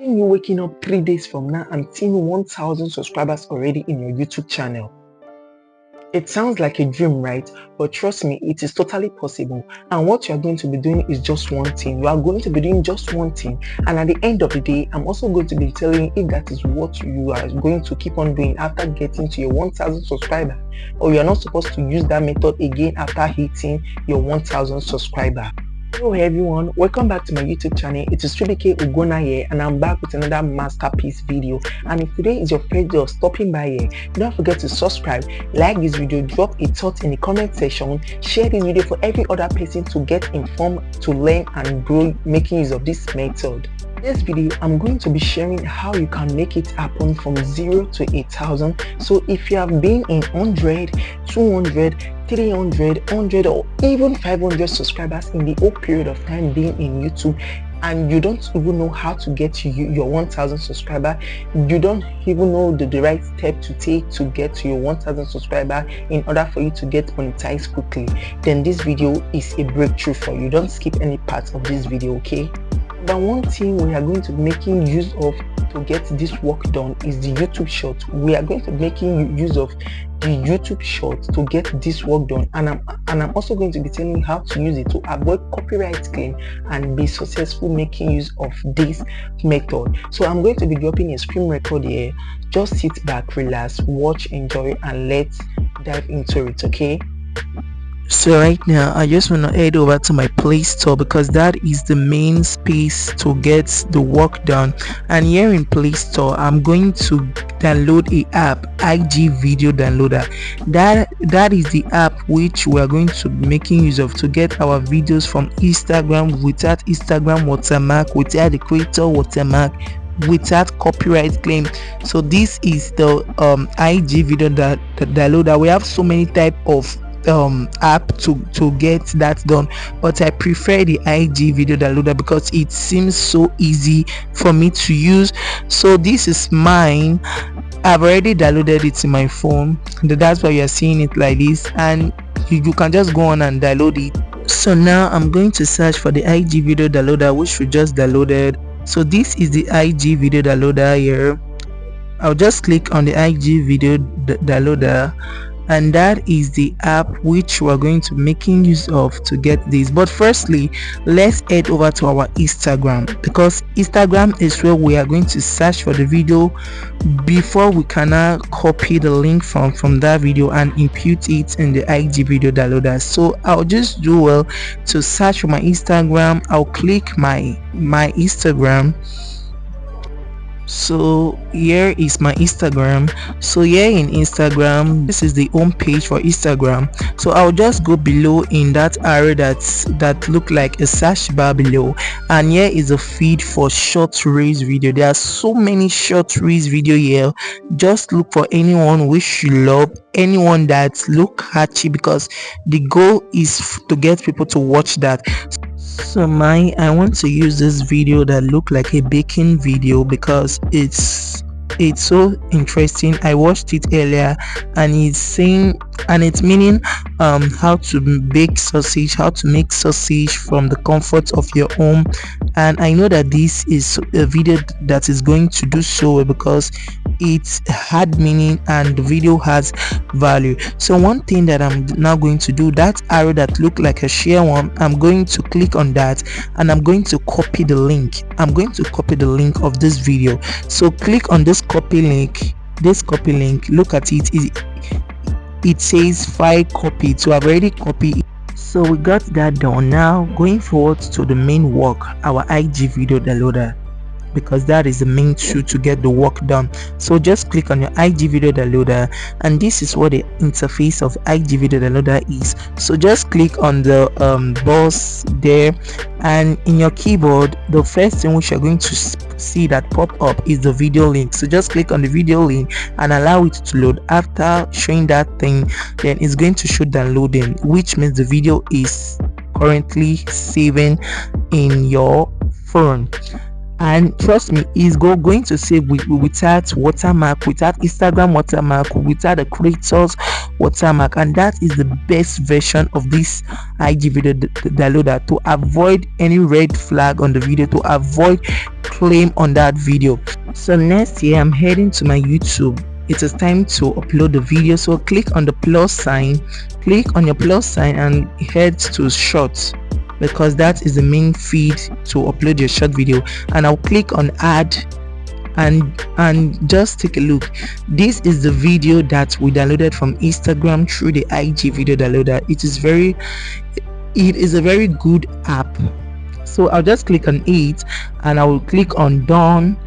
You waking up 3 days from now and seeing 1000 subscribers already in your YouTube channel. It sounds like a dream, right? But trust me, it is totally possible. And what you are going to be doing is just one thing. You are going to be doing just one thing. And at the end of the day, I'm also going to be telling you if that is what you are going to keep on doing after getting to your 1000 subscriber, or you are not supposed to use that method again after hitting your 1000 subscriber. Hello everyone, welcome back to my YouTube channel. It is Chibike Ugona here, and I'm back with another masterpiece video. And if today is your first day of stopping by here, don't forget to subscribe, like this video, drop a thought in the comment section, share this video for every other person to get informed, to learn and grow making use of this method. In this video, I'm going to be sharing how you can make it happen from 0 to 8,000. So if you have been in 100, 200, 300, 100 or even 500 subscribers in the whole period of time being in YouTube, and you don't even know how to get to your 1000 subscriber, you don't even know the right step to take to get to your 1000 subscriber in order for you to get monetized quickly, then this video is a breakthrough for you. Don't skip any part of this video, okay? The one thing we are going to be making use of to get this work done is the YouTube short. We are going to be making use of the YouTube short to get this work done, and I'm also going to be telling you how to use it to avoid copyright claim and be successful making use of this method. So I'm going to be dropping a screen record here. Just sit back, relax, watch, enjoy, and let's dive into it, okay? So right now I just want to head over to my Play Store because that is the main space to get the work done. And here in Play Store I'm going to download a app, IG Video Downloader. That is the app which we are going to be making use of to get our videos from Instagram without Instagram watermark, without the creator watermark, without copyright claim. So this is the IG Video Downloader. We have so many type of app to get that done, but I prefer the IG Video Downloader because it seems so easy for me to use. So this is mine. I've already downloaded it in my phone. That's why you are seeing it like this, and you can just go on and download it. So now I'm going to search for the IG Video Downloader, which we just downloaded. So this is the IG Video Downloader here. I'll just click on the IG Video Downloader, and that is the app which we're going to be making use of to get this. But firstly, let's head over to our Instagram, because Instagram is where we are going to search for the video before we can now copy the link from that video and impute it in the IG Video Downloader. So I'll just do well to search for my Instagram. I'll click my Instagram. So here is my Instagram. So here in Instagram, this is the home page for Instagram. So I'll just go below in that arrow that look like a search bar below, and here is a feed for short reels video. There are so many short reels video here. Just look for anyone which you love, anyone that look catchy, because the goal is to get people to watch that. So I want to use this video that look like a baking video because it's so interesting. I watched it earlier, and it's saying, and it's meaning how to bake sausage, how to make sausage from the comfort of your home. And I know that this is a video that is going to do so well because it had meaning and the video has value. So one thing that I'm now going to do, that arrow that look like a share one, I'm going to click on that, and I'm going to copy the link. I'm going to copy the link of this video. So click on this copy link. Look at it. It says file copied, so I've already copied it. So we got that done. Now going forward to the main work, our IG Video Downloader, because that is the main tool to get the work done. So just click on your IG Video Downloader, and this is what the interface of IG Video Downloader is. So just click on the box there, and in your keyboard, the first thing which you're going to see that pop up is the video link. So just click on the video link and allow it to load. After showing that thing, then it's going to show downloading, which means the video is currently saving in your phone. And trust me, it's going to save without watermark, without Instagram watermark, without the creators watermark. And that is the best version of this IG Video Downloader to avoid any red flag on the video, to avoid claim on that video. So next here I'm heading to my YouTube. It is time to upload the video, so click on the plus sign, click on your plus sign and head to shorts, because that is the main feed to upload your short video. And I'll click on add, and just take a look. This is the video that we downloaded from Instagram through the IG video downloader. It is a very good app. So I'll just click on it and I will click on done,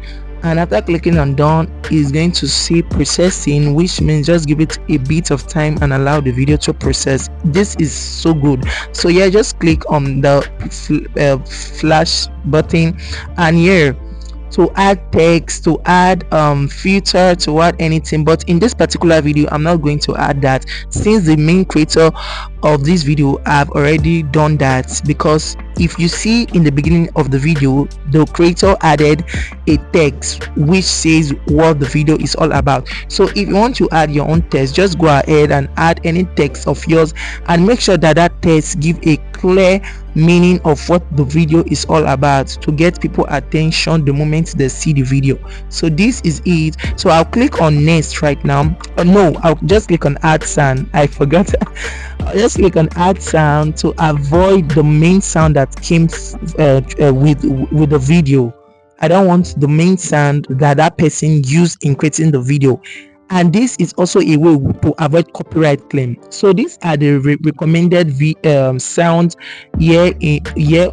and after clicking on done, it's going to say processing, which means just give it a bit of time and allow the video to process. This is so good. So yeah, just click on the flash button, and here to add text, to add filter, to add anything. But in this particular video I'm not going to add that, since the main creator of this video have already done that. Because if you see in the beginning of the video, the creator added a text which says what the video is all about. So if you want to add your own text, just go ahead and add any text of yours, and make sure that that text give a clear meaning of what the video is all about, to get people attention the moment they see the video. So this is it. So I'll click on next right now. No, I'll just click on add sound. I forgot. I'll just click on add sound to avoid the main sound that came with the video. I don't want the main sound that person used in creating the video. And this is also a way to avoid copyright claim. So these are the recommended sound here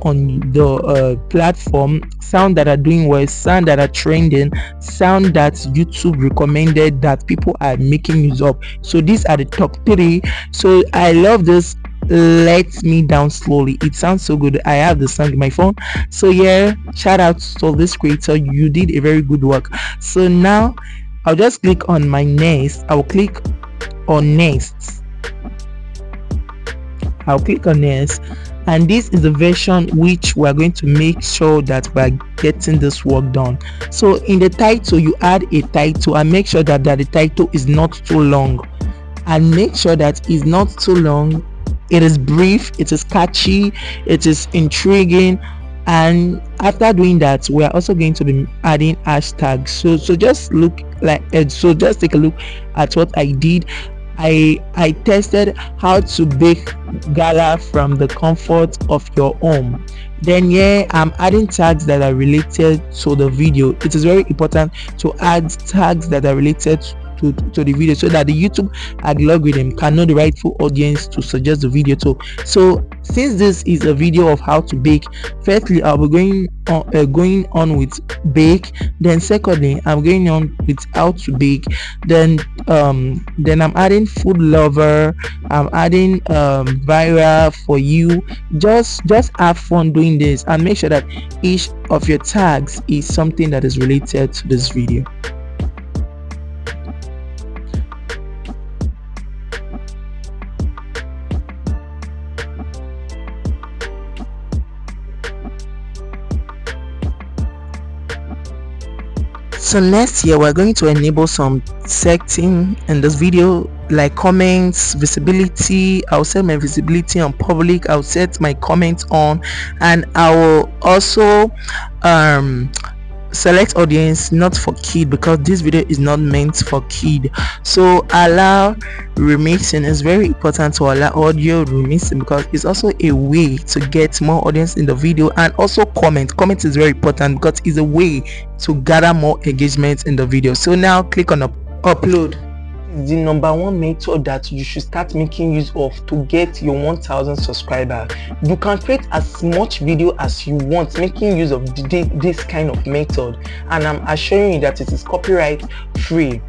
on the platform. Sound that are doing well, sound that are trending, sound that YouTube recommended that people are making use of. So these are the top 3. So I love this Let Me Down Slowly. It sounds so good. I have the song in my phone. So yeah, shout out to this creator, you did a very good work. So now I'll just click on my next. I'll click on next. I'll click on next, and this is the version which we're going to make sure that we're getting this work done. So in the title, you add a title, and make sure that the title is not too long, and make sure that it's not too long. It is brief, it is catchy, it is intriguing. And after doing that, we are also going to be adding hashtags. So just look like so just take a look at what I did. I tested how to bake gala from the comfort of your home. Then yeah, I'm adding tags that are related to the video. It is very important to add tags that are related to the video, so that the YouTube algorithm can know the rightful audience to suggest the video to. So since this is a video of how to bake, firstly I'll be going on with bake, then secondly I'm going on with how to bake, then I'm adding food lover, I'm adding viral for you. Just have fun doing this, and make sure that each of your tags is something that is related to this video. So next here we're going to enable some setting in this video, like comments, visibility. I'll set my visibility on public, I'll set my comments on, and I will also select audience not for kid, because this video is not meant for kid. So allow remixing. Is very important to allow audio remixing, because it's also a way to get more audience in the video. And also comment is very important, because it's a way to gather more engagement in the video. So now click on upload. The number one method that you should start making use of to get your 1000 subscribers. You can create as much video as you want making use of this kind of method, and I'm assuring you that it is copyright free.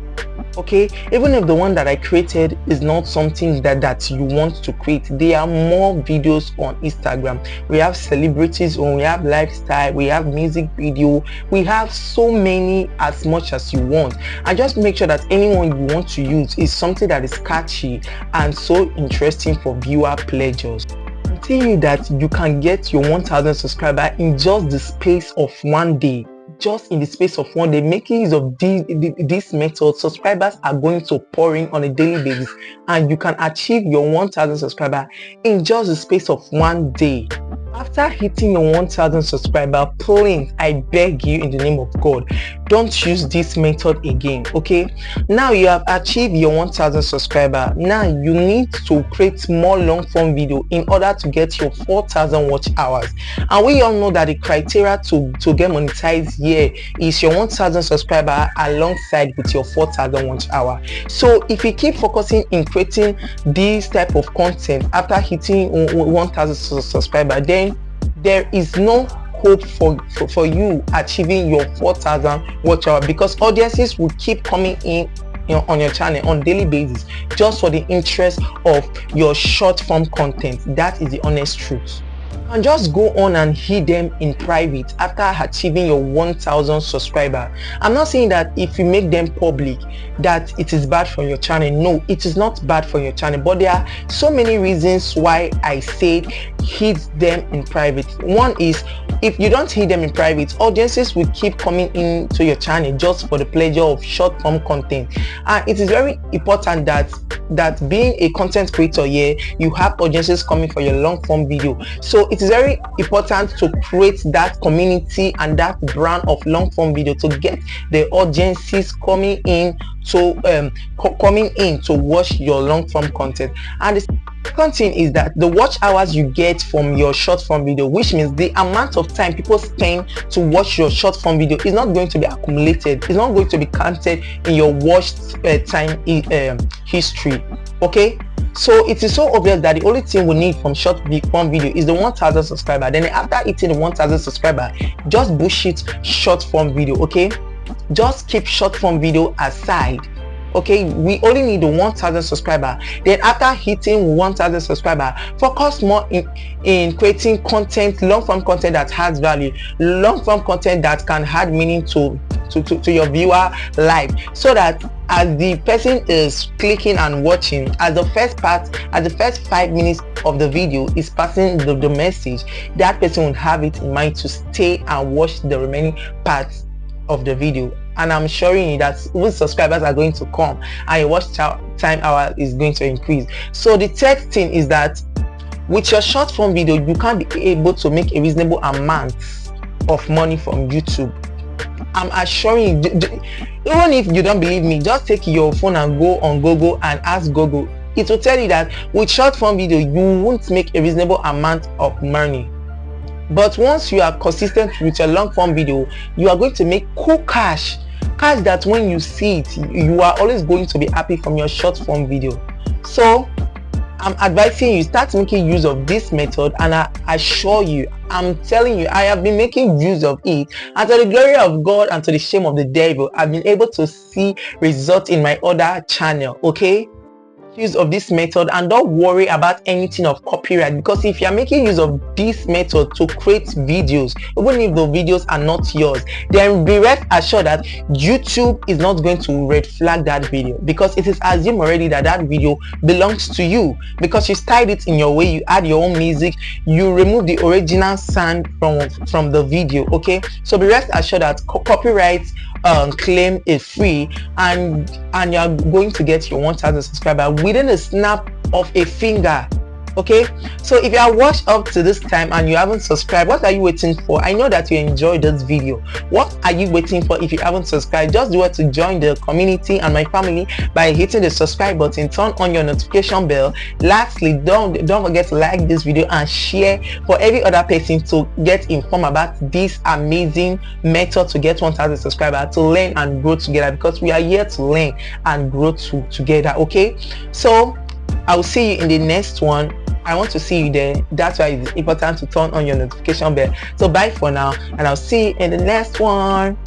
Okay, even if the one that I created is not something that you want to create, there are more videos on Instagram. We have celebrities on, we have lifestyle, we have music video, we have so many, as much as you want. And just make sure that anyone you want to use is something that is catchy and so interesting for viewer pleasures. I'm telling you that you can get your 1000 subscribers in just the space of one day. Just in the space of one day, making use of this method, subscribers are going to pour in on a daily basis, and you can achieve your 1000 subscribers in just the space of one day. After hitting your 1000 subscriber, please, I beg you in the name of God, don't use this method again. Okay, now you have achieved your 1000 subscriber. Now you need to create more long form video in order to get your 4000 watch hours, and we all know that the criteria to get monetized here is your 1000 subscriber alongside with your 4000 watch hour. So if you keep focusing in creating this type of content after hitting 1000 subscriber, then there is no hope for you achieving your 4000 watch hour, because audiences will keep coming in on your channel on daily basis just for the interest of your short form content. That is the honest truth. And just go on and hit them in private after achieving your 1000 subscriber. I'm not saying that if you make them public that it is bad for your channel. No, it is not bad for your channel, but there are so many reasons why I said hit them in private. One is, if you don't hit them in private, audiences will keep coming into your channel just for the pleasure of short form content. And it is very important that being a content creator here, you have audiences coming for your long form video. So it is very important to create that community and that brand of long form video to get the audiences coming in to watch your long form content. And the second thing is that the watch hours you get from your short form video, which means the amount of time people spend to watch your short form video, is not going to be accumulated. It's not going to be counted in your watched time history. Okay, so it is so obvious that the only thing we need from short form video is the 1000 subscriber. Then after hitting the 1000 subscriber, just bullshit short form video. Okay, just keep short form video aside. Okay, we only need the 1000 subscriber. Then after hitting 1000 subscriber, focus more in creating content, long form content that has value, long form content that can add meaning to your viewer life, so that as the person is clicking and watching, as the first 5 minutes of the video is passing the message, that person will have it in mind to stay and watch the remaining parts of the video. And I'm showing you that those subscribers are going to come and your watch time hour is going to increase. So the third thing is that with your short form video, you can't be able to make a reasonable amount of money from YouTube. I'm assuring you, even if you don't believe me, just take your phone and go on Google and ask Google. It will tell you that with short form video, you won't make a reasonable amount of money. But once you are consistent with your long form video, you are going to make cool cash that when you see it, you are always going to be happy from your short form video. So I'm advising you, start making use of this method, and I assure you, I'm telling you, I have been making use of it, and to the glory of God and to the shame of the devil, I've been able to see results in my other channel. Okay, use of this method, and don't worry about anything of copyright, because if you are making use of this method to create videos, even if the videos are not yours, then be rest assured that YouTube is not going to red flag that video, because it is assumed already that that video belongs to you, because you styled it in your way, you add your own music, you remove the original sound from the video. Okay, so be rest assured that copyright claim is free, and you're going to get your 1000 subscriber within a snap of a finger. Okay, so if you are watched up to this time and you haven't subscribed, what are you waiting for? I know that you enjoyed this video. What are you waiting for? If you haven't subscribed, just do it to join the community and my family by hitting the subscribe button, turn on your notification bell. Lastly, don't forget to like this video and share for every other person to get informed about this amazing method to get 1000 subscribers, to learn and grow together, because we are here to learn and grow together. Okay, so I will see you in the next one. I want to see you there. That's why it's important to turn on your notification bell. So bye for now, and I'll see you in the next one.